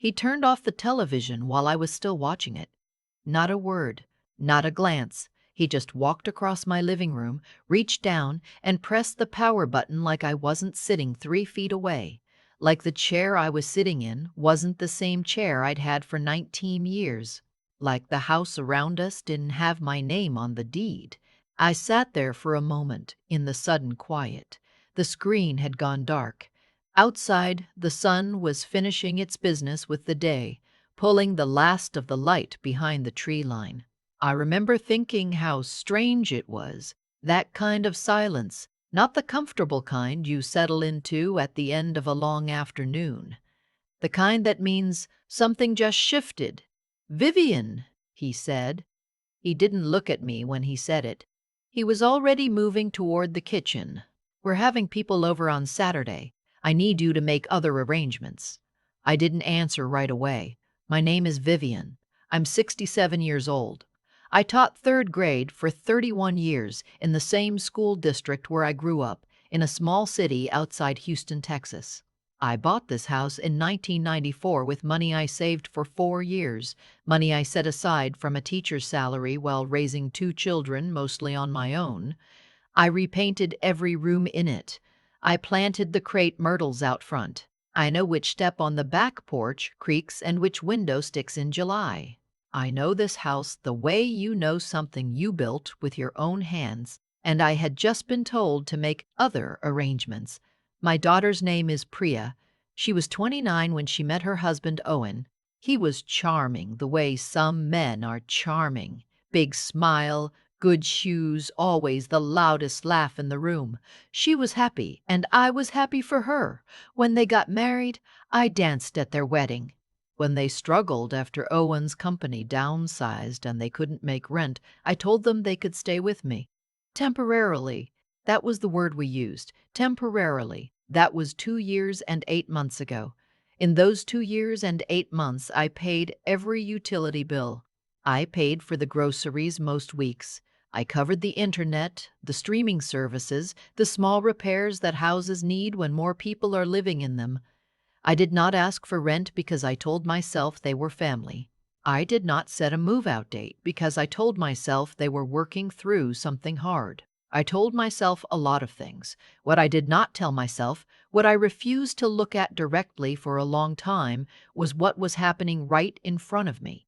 He turned off the television while I was still watching it. Not a word, not a glance. He just walked across my living room, reached down, and pressed the power button like I wasn't sitting 3 feet away. Like the chair I was sitting in wasn't the same chair I'd had for 19 years. Like the house around us didn't have my name on the deed. I sat there for a moment in the sudden quiet. The screen had gone dark. Outside, the sun was finishing its business with the day, pulling the last of the light behind the tree line. I remember thinking how strange it was, that kind of silence, not the comfortable kind you settle into at the end of a long afternoon. The kind that means something just shifted. "Vivian," he said. He didn't look at me when he said it. He was already moving toward the kitchen. "We're having people over on Saturday. I need you to make other arrangements." I didn't answer right away. "My name is Vivian. I'm 67 years old. I taught third grade for 31 years in the same school district where I grew up, in a small city outside Houston, Texas. I bought this house in 1994 with money I saved for 4 years, money I set aside from a teacher's salary while raising 2 children, mostly on my own. I repainted every room in it. I planted the crepe myrtles out front. I know which step on the back porch creaks and which window sticks in July. I know this house the way you know something you built with your own hands, and I had just been told to make other arrangements. My daughter's name is Priya. She was 29 when she met her husband, Owen. He was charming the way some men are charming. Big smile, good shoes, always the loudest laugh in the room. She was happy, and I was happy for her. When they got married, I danced at their wedding. When they struggled after Owen's company downsized and they couldn't make rent, I told them they could stay with me. Temporarily. That was the word we used. Temporarily. That was 2 years and 8 months ago. In those 2 years and 8 months, I paid every utility bill. I paid for the groceries most weeks. I covered the internet, the streaming services, the small repairs that houses need when more people are living in them. I did not ask for rent because I told myself they were family. I did not set a move-out date because I told myself they were working through something hard. I told myself a lot of things. What I did not tell myself, what I refused to look at directly for a long time, was what was happening right in front of me.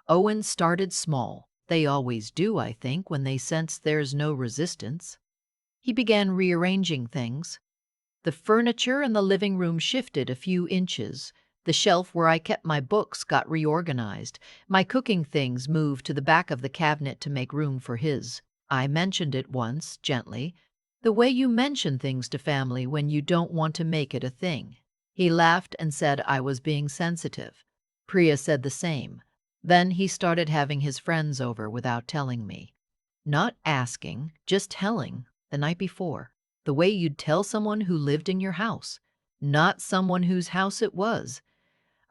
Owen started small. They always do, I think, when they sense there's no resistance. He began rearranging things. The furniture in the living room shifted a few inches. The shelf where I kept my books got reorganized. My cooking things moved to the back of the cabinet to make room for his. I mentioned it once, gently, the way you mention things to family when you don't want to make it a thing. He laughed and said I was being sensitive. Priya said the same. Then he started having his friends over without telling me. Not asking, just telling, the night before. The way you'd tell someone who lived in your house, not someone whose house it was.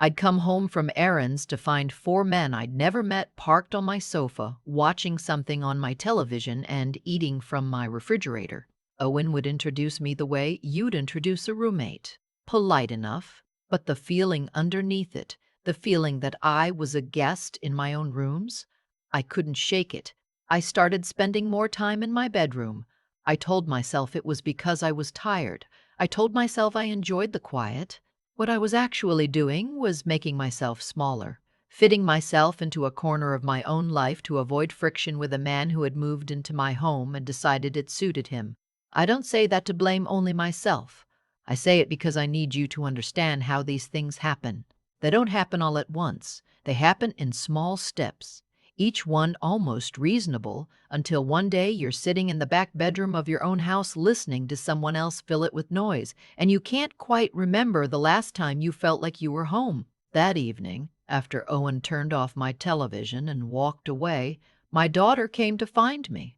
I'd come home from errands to find 4 men I'd never met parked on my sofa, watching something on my television and eating from my refrigerator. Owen would introduce me the way you'd introduce a roommate. Polite enough, but the feeling underneath it, the feeling that I was a guest in my own rooms, I couldn't shake it. I started spending more time in my bedroom. I told myself it was because I was tired. I told myself I enjoyed the quiet. What I was actually doing was making myself smaller, fitting myself into a corner of my own life to avoid friction with a man who had moved into my home and decided it suited him. I don't say that to blame only myself. I say it because I need you to understand how these things happen. They don't happen all at once. They happen in small steps, each one almost reasonable, until one day you're sitting in the back bedroom of your own house listening to someone else fill it with noise, and you can't quite remember the last time you felt like you were home. That evening, after Owen turned off my television and walked away, my daughter came to find me.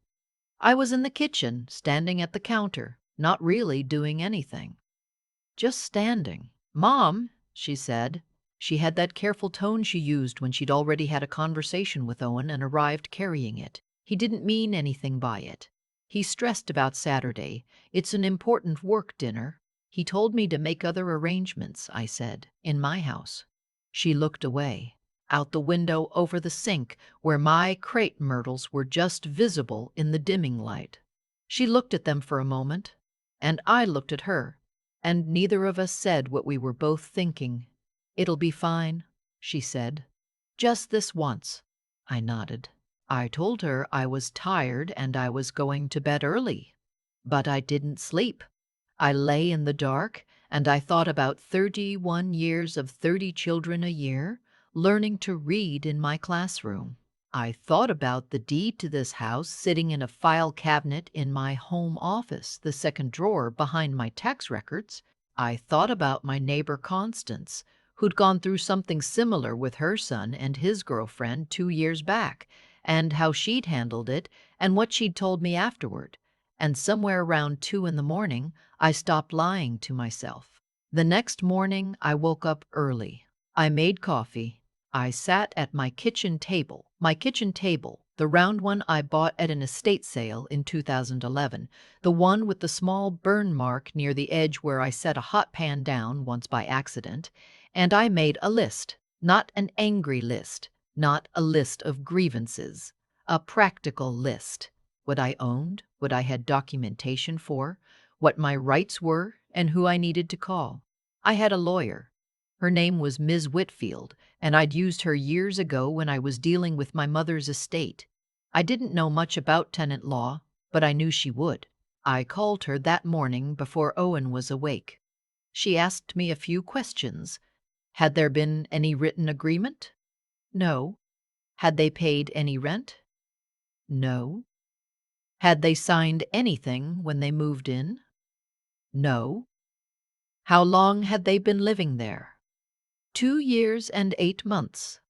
I was in the kitchen, standing at the counter, not really doing anything. Just standing. "Mom," she said. She had that careful tone she used when she'd already had a conversation with Owen and arrived carrying it. He didn't mean anything by it. He stressed about Saturday. "It's an important work dinner." He told me to make other arrangements, I said, in my house. She looked away, out the window over the sink where my crepe myrtles were just visible in the dimming light. She looked at them for a moment, and I looked at her, and neither of us said what we were both thinking. "It'll be fine," she said. "Just this once." I nodded. I told her I was tired and I was going to bed early. But I didn't sleep. I lay in the dark and I thought about 31 years of 30 children a year learning to read in my classroom. I thought about the deed to this house sitting in a file cabinet in my home office, the second drawer behind my tax records. I thought about my neighbor Constance, who'd gone through something similar with her son and his girlfriend 2 years back, and how she'd handled it and what she'd told me afterward. And somewhere around 2 in the morning, I stopped lying to myself. The next morning, I woke up early. I made coffee. I sat at my kitchen table, the round one I bought at an estate sale in 2011, the one with the small burn mark near the edge where I set a hot pan down once by accident, and I made a list, not an angry list, not a list of grievances, a practical list. What I owned, what I had documentation for, what my rights were, and who I needed to call. I had a lawyer. Her name was Ms. Whitfield, and I'd used her years ago when I was dealing with my mother's estate. I didn't know much about tenant law, but I knew she would. I called her that morning before Owen was awake. She asked me a few questions. Had there been any written agreement? No. Had they paid any rent? No. Had they signed anything when they moved in? No. How long had they been living there? 2 years and 8 months.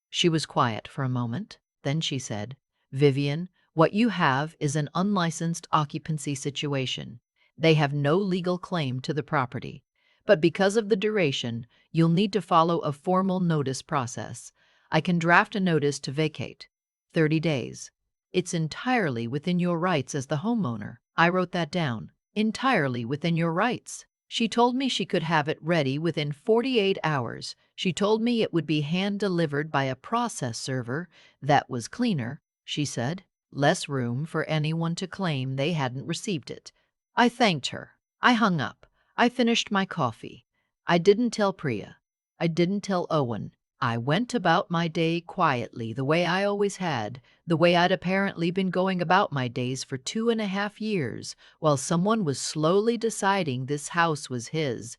She was quiet for a moment. Then she said, "Vivian, what you have is an unlicensed occupancy situation. They have no legal claim to the property. But because of the duration, you'll need to follow a formal notice process. I can draft a notice to vacate. 30 days. It's entirely within your rights as the homeowner." I wrote that down. Entirely within your rights. She told me she could have it ready within 48 hours. She told me it would be hand-delivered by a process server that was cleaner, she said, less room for anyone to claim they hadn't received it. I thanked her. I hung up. I finished my coffee. I didn't tell Priya. I didn't tell Owen. I went about my day quietly, the way I always had, the way I'd apparently been going about my days for 2.5 years, while someone was slowly deciding this house was his.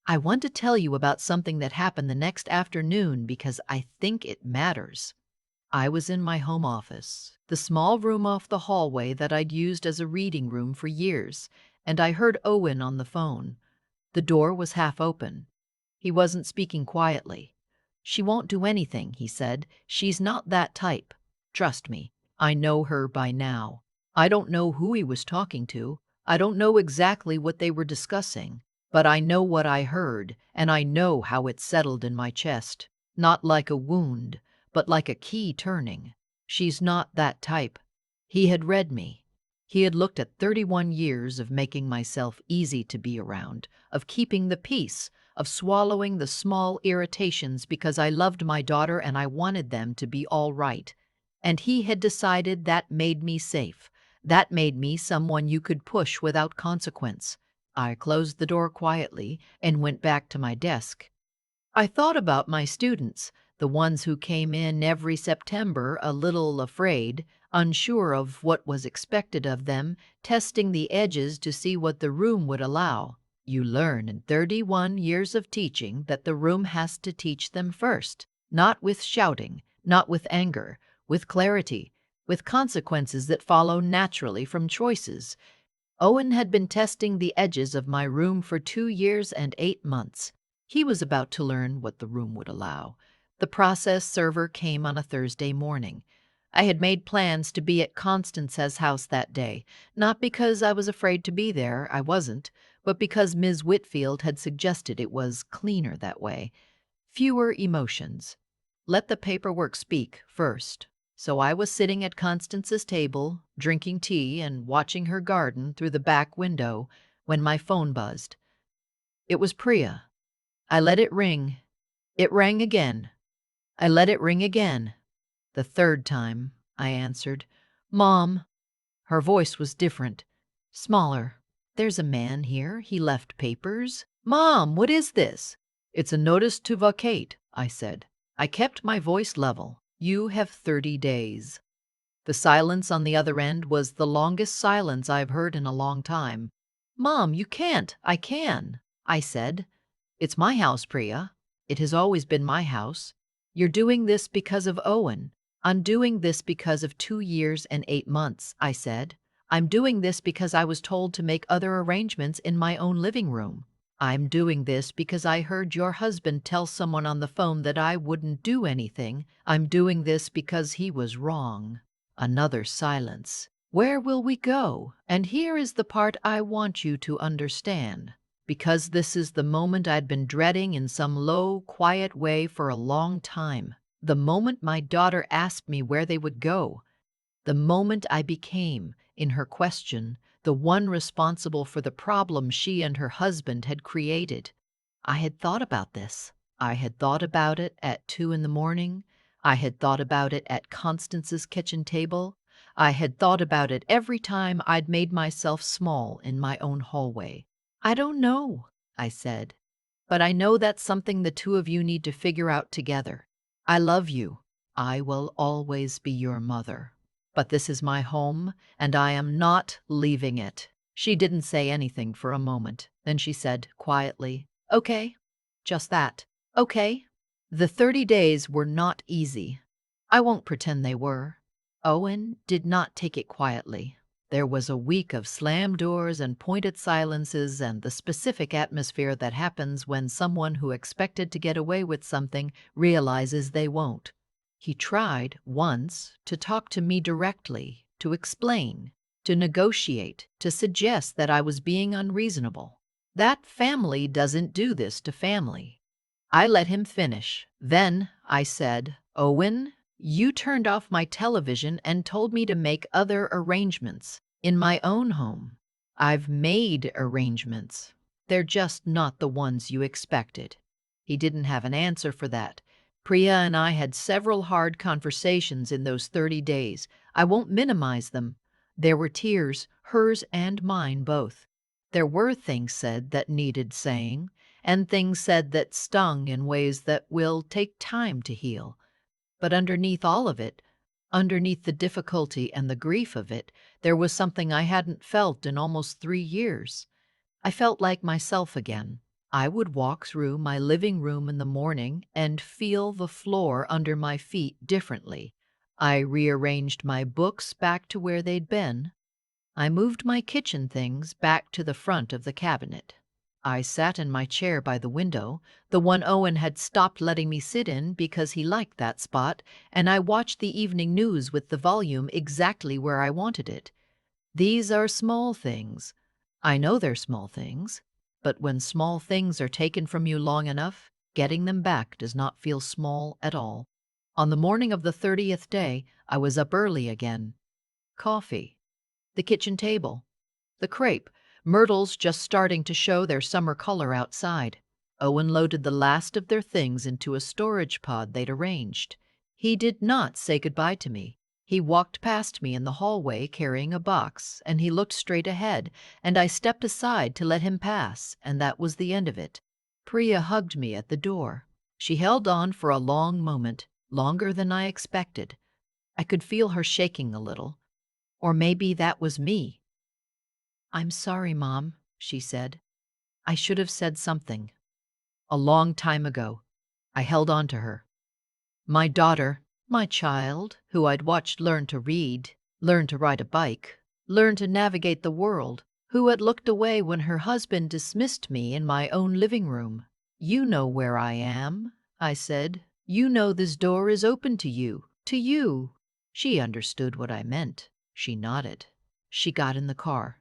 I want to tell you about something that happened the next afternoon because I think it matters. I was in my home office, the small room off the hallway that I'd used as a reading room for years, and I heard Owen on the phone. The door was half open. He wasn't speaking quietly. "She won't do anything," he said. "She's not that type. Trust me, I know her by now." I don't know who he was talking to. I don't know exactly what they were discussing, but I know what I heard, and I know how it settled in my chest. Not like a wound, but like a key turning. She's not that type. He had read me. He had looked at 31 years of making myself easy to be around, of keeping the peace, of swallowing the small irritations because I loved my daughter and I wanted them to be all right. And he had decided that made me safe. That made me someone you could push without consequence. I closed the door quietly and went back to my desk. I thought about my students, the ones who came in every September a little afraid, unsure of what was expected of them, testing the edges to see what the room would allow. You learn in 31 years of teaching that the room has to teach them first, not with shouting, not with anger, with clarity, with consequences that follow naturally from choices. Owen had been testing the edges of my room for 2 years and 8 months. He was about to learn what the room would allow. The process server came on a Thursday morning. I had made plans to be at Constance's house that day, not because I was afraid to be there, I wasn't, but because Ms. Whitfield had suggested it was cleaner that way. Fewer emotions. Let the paperwork speak first. So I was sitting at Constance's table, drinking tea and watching her garden through the back window when my phone buzzed. It was Priya. I let it ring. It rang again. I let it ring again. The third time, I answered, "Mom." Her voice was different, smaller. "There's a man here. He left papers." "Mom, what is this?" "It's a notice to vacate," I said. I kept my voice level. "You have 30 days." The silence on the other end was the longest silence I've heard in a long time. "Mom, you can't." "I can," I said. "It's my house, Priya. It has always been my house. You're doing this because of Owen." "I'm doing this because of 2 years and 8 months," I said. "I'm doing this because I was told to make other arrangements in my own living room. I'm doing this because I heard your husband tell someone on the phone that I wouldn't do anything. I'm doing this because he was wrong." Another silence. "Where will we go?" And here is the part I want you to understand, because this is the moment I'd been dreading in some low, quiet way for a long time. The moment my daughter asked me where they would go. The moment I became, in her question, the one responsible for the problem she and her husband had created. I had thought about this. I had thought about it at 2 in the morning. I had thought about it at Constance's kitchen table. I had thought about it every time I'd made myself small in my own hallway. "I don't know," I said, "but I know that's something the two of you need to figure out together. I love you. I will always be your mother. But this is my home, and I am not leaving it." She didn't say anything for a moment. Then she said quietly, "Okay." Just that. "Okay." The 30 days were not easy. I won't pretend they were. Owen did not take it quietly. There was a week of slammed doors and pointed silences and the specific atmosphere that happens when someone who expected to get away with something realizes they won't. He tried, once, to talk to me directly, to explain, to negotiate, to suggest that I was being unreasonable. That family doesn't do this to family. I let him finish. Then I said, "Owen, you turned off my television and told me to make other arrangements in my own home. I've made arrangements. They're just not the ones you expected." He didn't have an answer for that. Priya and I had several hard conversations in those 30 days. I won't minimize them. There were tears, hers and mine both. There were things said that needed saying, and things said that stung in ways that will take time to heal. But underneath all of it, underneath the difficulty and the grief of it, there was something I hadn't felt in almost 3 years. I felt like myself again. I would walk through my living room in the morning and feel the floor under my feet differently. I rearranged my books back to where they'd been. I moved my kitchen things back to the front of the cabinet. I sat in my chair by the window, the one Owen had stopped letting me sit in because he liked that spot, and I watched the evening news with the volume exactly where I wanted it. These are small things. I know they're small things, but when small things are taken from you long enough, getting them back does not feel small at all. On the morning of the 30th day, I was up early again. Coffee. The kitchen table. The crepe. Myrtles just starting to show their summer color outside. Owen loaded the last of their things into a storage pod they'd arranged. He did not say goodbye to me. He walked past me in the hallway carrying a box, and he looked straight ahead, and I stepped aside to let him pass, and that was the end of it. Priya hugged me at the door. She held on for a long moment, longer than I expected. I could feel her shaking a little. Or maybe that was me. "I'm sorry, Mom," she said. "I should have said something. A long time ago." I held on to her. My daughter, my child, who I'd watched learn to read, learn to ride a bike, learn to navigate the world, who had looked away when her husband dismissed me in my own living room. "You know where I am," I said. "You know this door is open to you, to you." She understood what I meant. She nodded. She got in the car.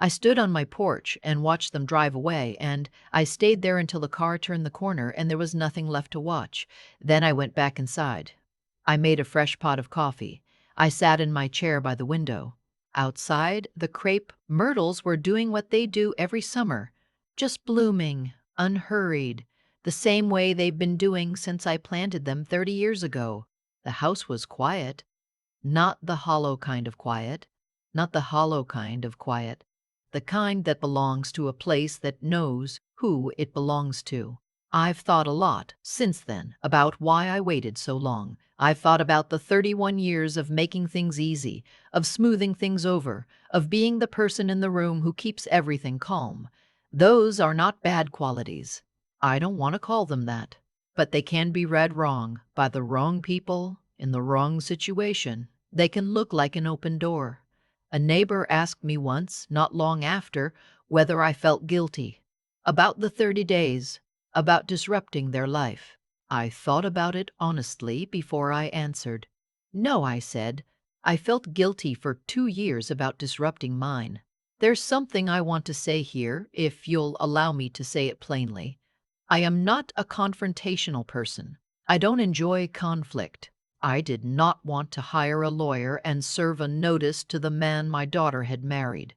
I stood on my porch and watched them drive away, and I stayed there until the car turned the corner and there was nothing left to watch. Then I went back inside. I made a fresh pot of coffee. I sat in my chair by the window. Outside, the crepe myrtles were doing what they do every summer, just blooming, unhurried, the same way they've been doing since I planted them 30 years ago. The house was quiet, not the hollow kind of quiet, not the hollow kind of quiet, the kind that belongs to a place that knows who it belongs to. I've thought a lot since then about why I waited so long. I've thought about the 31 years of making things easy, of smoothing things over, of being the person in the room who keeps everything calm. Those are not bad qualities. I don't want to call them that, but they can be read wrong by the wrong people in the wrong situation. They can look like an open door. A neighbor asked me once, not long after, whether I felt guilty about the 30 days, about disrupting their life. I thought about it honestly before I answered. No, I said. I felt guilty for 2 years about disrupting mine. There's something I want to say here, if you'll allow me to say it plainly. I am not a confrontational person. I don't enjoy conflict. I did not want to hire a lawyer and serve a notice to the man my daughter had married.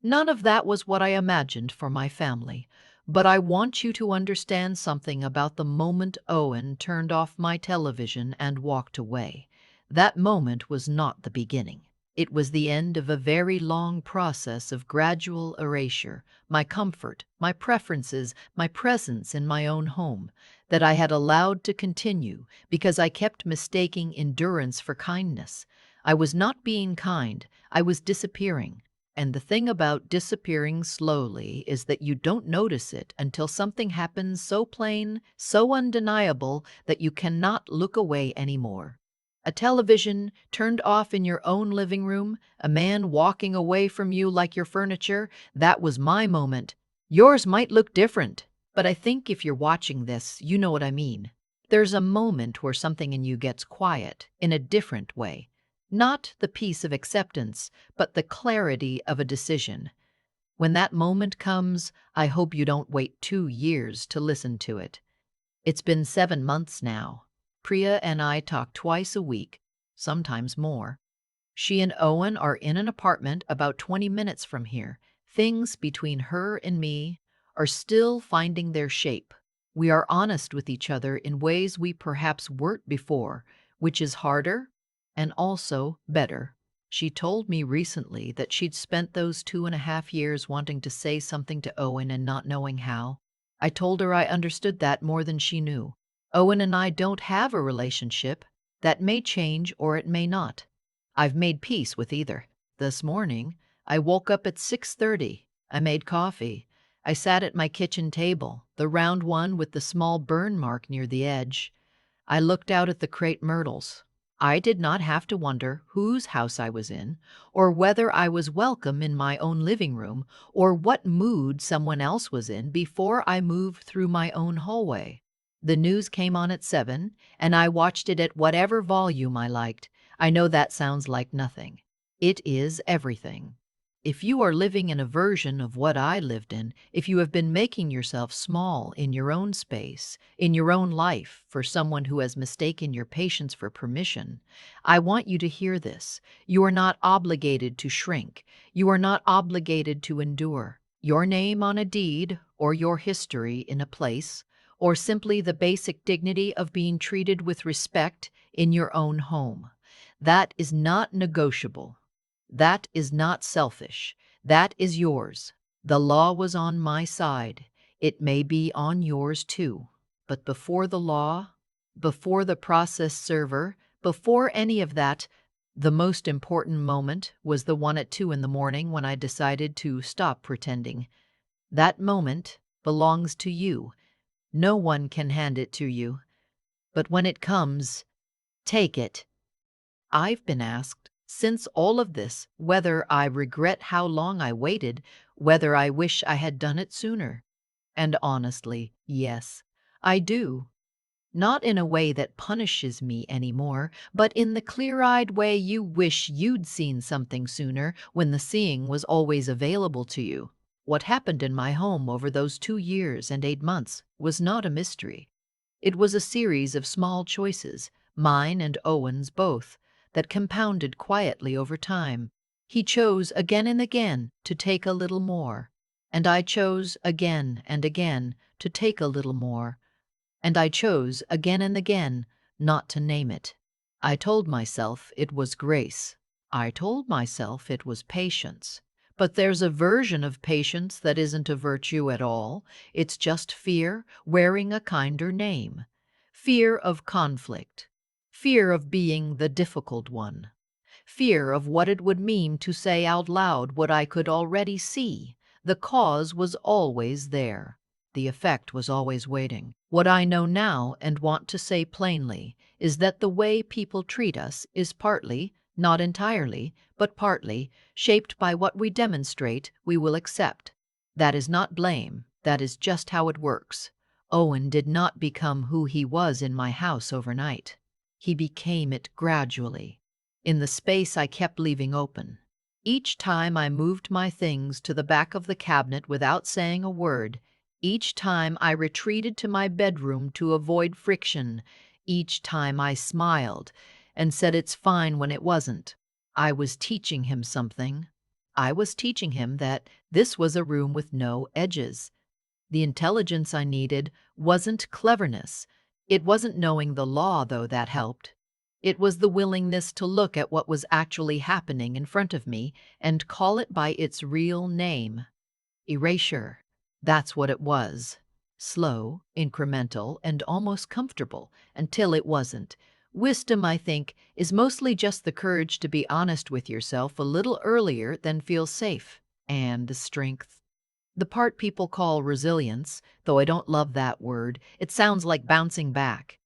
None of that was what I imagined for my family. But I want you to understand something about the moment Owen turned off my television and walked away. That moment was not the beginning. It was the end of a very long process of gradual erasure, my comfort, my preferences, my presence in my own home, that I had allowed to continue because I kept mistaking endurance for kindness. I was not being kind, I was disappearing. And the thing about disappearing slowly is that you don't notice it until something happens so plain, so undeniable, that you cannot look away anymore. A television turned off in your own living room, a man walking away from you like your furniture, that was my moment. Yours might look different, but I think if you're watching this, you know what I mean. There's a moment where something in you gets quiet in a different way. Not the peace of acceptance, but the clarity of a decision. When that moment comes, I hope you don't wait 2 years to listen to it. It's been 7 months now. Priya and I talk twice a week, sometimes more. She and Owen are in an apartment about 20 minutes from here. Things between her and me are still finding their shape. We are honest with each other in ways we perhaps weren't before, which is harder and also better. She told me recently that she'd spent those 2.5 years wanting to say something to Owen and not knowing how. I told her I understood that more than she knew. Owen and I don't have a relationship. That may change or it may not. I've made peace with either. This morning, I woke up at 6:30. I made coffee. I sat at my kitchen table, the round one with the small burn mark near the edge. I looked out at the crepe myrtles. I did not have to wonder whose house I was in, or whether I was welcome in my own living room, or what mood someone else was in before I moved through my own hallway. The news came on at 7, and I watched it at whatever volume I liked. I know that sounds like nothing. It is everything. If you are living in a version of what I lived in, if you have been making yourself small in your own space, in your own life, for someone who has mistaken your patience for permission, I want you to hear this. You are not obligated to shrink. You are not obligated to endure. Your name on a deed, or your history in a place, or simply the basic dignity of being treated with respect in your own home. That is not negotiable. That is not selfish. That is yours. The law was on my side. It may be on yours too. But before the law, before the process server, before any of that, the most important moment was the one at 2 in the morning when I decided to stop pretending. That moment belongs to you. No one can hand it to you. But when it comes, take it. I've been asked, since all of this, whether I regret how long I waited, whether I wish I had done it sooner. And honestly, yes, I do. Not in a way that punishes me anymore, but in the clear-eyed way you wish you'd seen something sooner when the seeing was always available to you. What happened in my home over those 2 years and 8 months was not a mystery. It was a series of small choices, mine and Owen's both, that compounded quietly over time. He chose again and again to take a little more, and I chose again and again to take a little more. And I chose again and again not to name it. I told myself it was grace. I told myself it was patience. But there's a version of patience that isn't a virtue at all. It's just fear wearing a kinder name. Fear of conflict. Fear of being the difficult one. Fear of what it would mean to say out loud what I could already see. The cause was always there. The effect was always waiting. What I know now and want to say plainly is that the way people treat us is partly, not entirely, but partly, shaped by what we demonstrate we will accept. That is not blame, that is just how it works. Owen did not become who he was in my house overnight. He became it gradually, in the space I kept leaving open. Each time I moved my things to the back of the cabinet without saying a word, each time I retreated to my bedroom to avoid friction, each time I smiled and said it's fine when it wasn't, I was teaching him something. I was teaching him that this was a room with no edges. The intelligence I needed wasn't cleverness. It wasn't knowing the law, though that helped. It was the willingness to look at what was actually happening in front of me and call it by its real name. Erasure. That's what it was. Slow, incremental, and almost comfortable until it wasn't. Wisdom, I think, is mostly just the courage to be honest with yourself a little earlier than feels safe. And the strength. The part people call resilience, though I don't love that word, it sounds like bouncing back.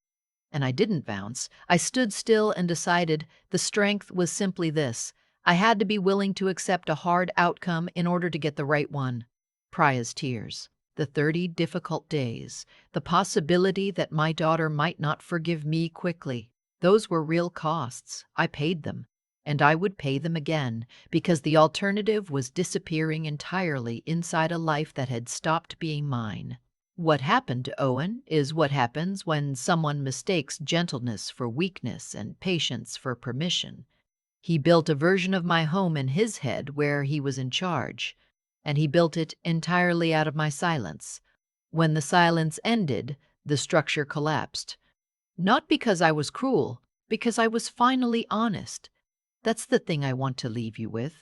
And I didn't bounce. I stood still and decided the strength was simply this: I had to be willing to accept a hard outcome in order to get the right one. Priya's tears, the 30 difficult days, the possibility that my daughter might not forgive me quickly. Those were real costs. I paid them. And I would pay them again, because the alternative was disappearing entirely inside a life that had stopped being mine. What happened to Owen is what happens when someone mistakes gentleness for weakness and patience for permission. He built a version of my home in his head where he was in charge, and he built it entirely out of my silence. When the silence ended, the structure collapsed. Not because I was cruel, because I was finally honest. That's the thing I want to leave you with.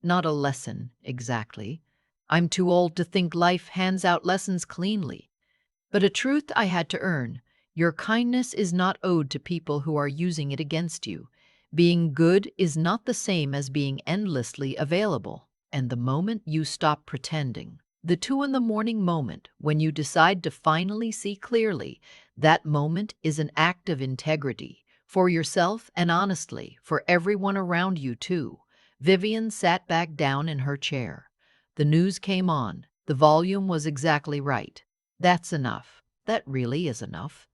Not a lesson, exactly. I'm too old to think life hands out lessons cleanly. But a truth I had to earn. Your kindness is not owed to people who are using it against you. Being good is not the same as being endlessly available. And the moment you stop pretending, the 2 in the morning moment when you decide to finally see clearly, that moment is an act of integrity for yourself and honestly for everyone around you too. Vivian sat back down in her chair. The news came on. The volume was exactly right. That's enough. That really is enough.